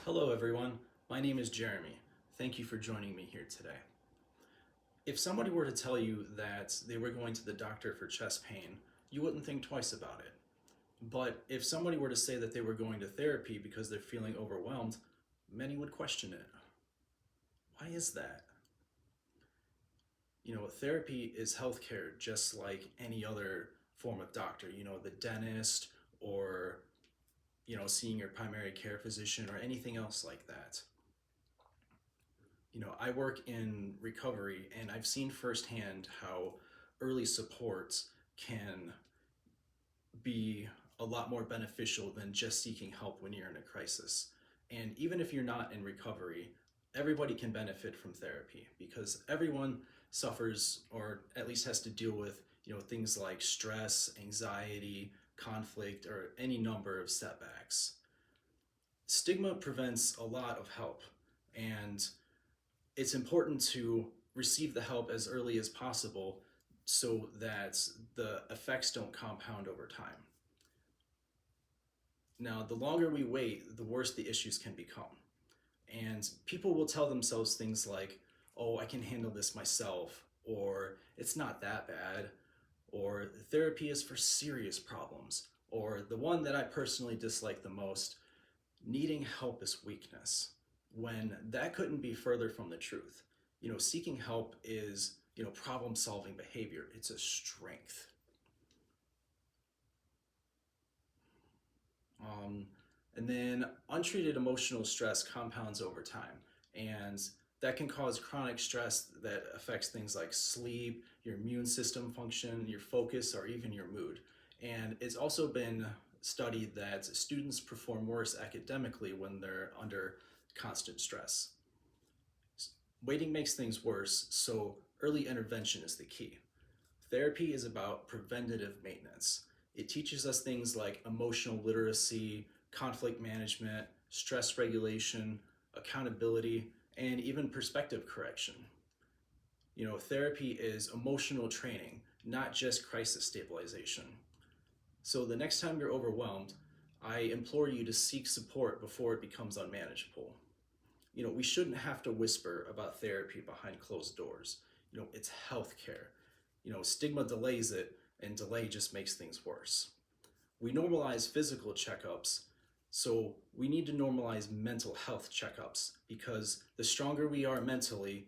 Hello, everyone. My name is Jeremy. Thank you for joining me here today. If somebody were to tell you that they were going to the doctor for chest pain, you wouldn't think twice about it. But if somebody were to say that they were going to therapy because they're feeling overwhelmed, many would question it. Why is that? Therapy is healthcare just like any other form of doctor, the dentist or, seeing your primary care physician or anything else like that. I work in recovery and I've seen firsthand how early support can be a lot more beneficial than just seeking help when you're in a crisis. And even if you're not in recovery, everybody can benefit from therapy because everyone suffers or at least has to deal with, things like stress, anxiety, conflict, or any number of setbacks. Stigma prevents a lot of help, and it's important to receive the help as early as possible so that the effects don't compound over time. Now, the longer we wait, the worse the issues can become. And people will tell themselves things like, oh, I can handle this myself, or it's not that bad, or therapy is for serious problems, or the one that I personally dislike the most, needing help is weakness, when that couldn't be further from the truth. Seeking help is, problem solving behavior, it's a strength. Um, and then untreated emotional stress compounds over time, and that can cause chronic stress that affects things like sleep, your immune system function, your focus, or even your mood. And it's also been studied that students perform worse academically when they're under constant stress. Waiting makes things worse, so early intervention is the key. Therapy is about preventative maintenance. It teaches us things like emotional literacy, conflict management, stress regulation, accountability, and even perspective correction. Therapy is emotional training, not just crisis stabilization. So the next time you're overwhelmed, I implore you to seek support before it becomes unmanageable. We shouldn't have to whisper about therapy behind closed doors. It's healthcare. Stigma delays it, and delay just makes things worse. We normalize physical checkups, so we need to normalize mental health checkups because the stronger we are mentally,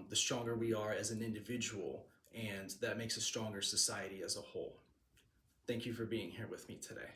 the stronger we are as an individual, and that makes a stronger society as a whole. Thank you for being here with me today.